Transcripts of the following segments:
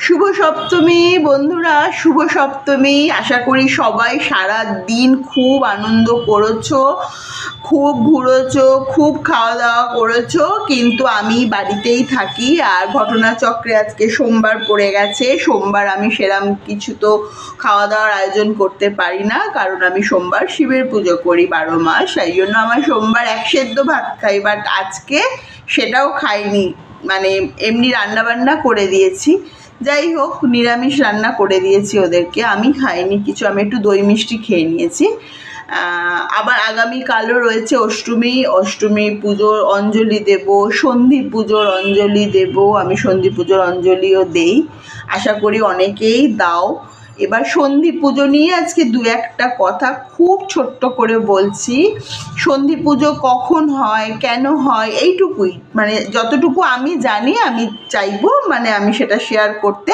শুভ সপ্তমী বন্ধুরা, শুভ সপ্তমী। আশা করি সবাই সারা দিন খুব আনন্দ করেছো, খুব ঘুরেছো, খুব খাওয়া দাওয়া করেছো। কিন্তু আমি বাড়িতেই থাকি আর ঘটনাচক্রে আজকে সোমবার পড়ে গেছে। সোমবার আমি সেরম কিছু তো খাওয়া দাওয়ার আয়োজন করতে পারি না, কারণ আমি সোমবার শিবের পুজো করি 12 মাস। এই জন্য আমার সোমবার এক সেদ্ধ ভাত খাই, বাট আজকে সেটাও খাইনি, মানে এমনি রান্নাবান্না করে দিয়েছি। যাই হোক, নিরামিষ রান্না করে দিয়েছি ওদেরকে, আমি খাইনি কিছু, আমি একটু দই মিষ্টি খেয়ে নিয়েছি। আবার আগামীকালও রয়েছে অষ্টমী। অষ্টমী পুজোর অঞ্জলি দেব, সন্ধি পুজোর অঞ্জলি দেব। আমি সন্ধি পুজোর অঞ্জলিও দেই, আশা করি অনেকেই দাও। এবার সন্ধি পুজো নিয়ে আজকে দু একটা কথা খুব ছোট্ট করে বলছি। সন্ধি পুজো কখন হয়, কেন হয়, এইটুকুই, মানে যতটুকু আমি জানি আমি চাইবো, মানে আমি সেটা শেয়ার করতে।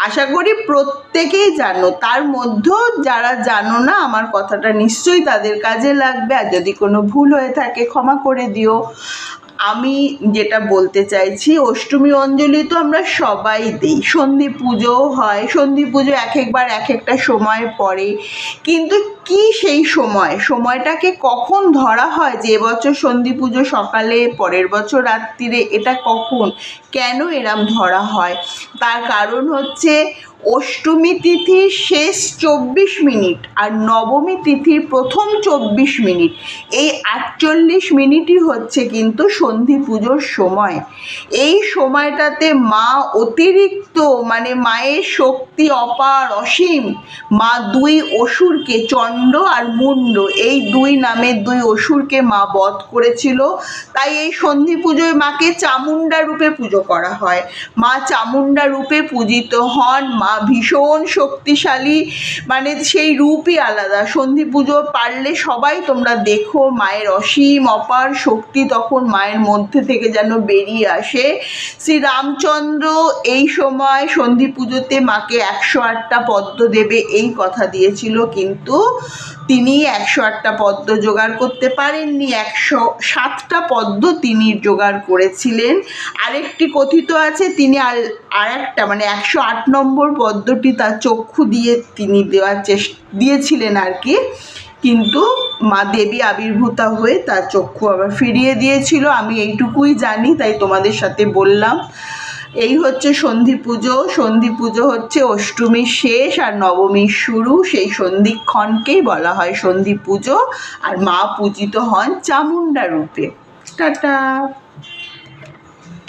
আশা করি প্রত্যেকেই জানো, তার মধ্যেও যারা জানো না আমার কথাটা নিশ্চয়ই তাদের কাজে লাগবে। আর যদি কোনো ভুল হয়ে থাকে ক্ষমা করে দিও। আমি যেটা বলতে চাইছি, অষ্টমী অঞ্জলি তো আমরা সবাই দিই, সন্ধি পুজোও হয়। সন্ধি পুজো এক একবার এক একটা সময় পড়ে, কিন্তু কি সেই সময়টাকে কখন ধরা হয় যে এবছর সন্ধি পুজো সকালে, পরের বছর রাত্রিরে, এটা কখন কেন এরম ধরা হয়? তার কারণ হচ্ছে অষ্টমী তিথির শেষ 24 মিনিট আর নবমী তিথির প্রথম 24 মিনিট, এই 48 মিনিটই হচ্ছে কিন্তু সন্ধি পুজোর সময়। এই সময়টাতে মা অতিরিক্ত, মানে মায়ের শক্তি অপার অসীম। মা দুই অসুরকে, চণ্ড আর মুণ্ড, এই দুই নামের দুই অসুরকে মা বধ করেছিল। তাই এই সন্ধি পুজোয় মাকে চামুণ্ডা রূপে পুজো করা হয়। মা চামুণ্ডা রূপে পূজিত হন। মা ভীষণ শক্তিশালী, মানে সেই রূপই আলাদা। সন্ধি পুজো পারলে সবাই তোমরা দেখো, মায়ের অসীম অপার শক্তি তখন মায়ের মধ্যে থেকে যেন বেরিয়ে আসে। শ্রী রামচন্দ্র এই সময় সন্ধি পুজোতে মাকে 108টা পদ্ম দেবে এই কথা দিয়েছিল, কিন্তু তিনি 108টা পদ্ম জোগাড় করতে পারেননি, 107টা পদ্ম তিনি জোগাড় করেছিলেন। আরেকটি কথিত আছে তিনি আর একটা, মানে 108 নম্বর পদ্মটি তার চক্ষু দিয়ে তিনি দিয়েছিলেন আর কি, কিন্তু মা দেবী আবির্ভূতা হয়ে তার চক্ষু আবার ফিরিয়ে দিয়েছিল। আমি এইটুকুই জানি, তাই তোমাদের সাথে বললাম। এই হচ্ছে সন্ধি পুজো। সন্ধি পুজো হচ্ছে অষ্টমীর শেষ আর নবমীর শুরু, সেই সন্ধিক্ষণকেই বলা হয় সন্ধি পুজো। আর মা পূজিত হন চামুণ্ডা রূপে। টাটা।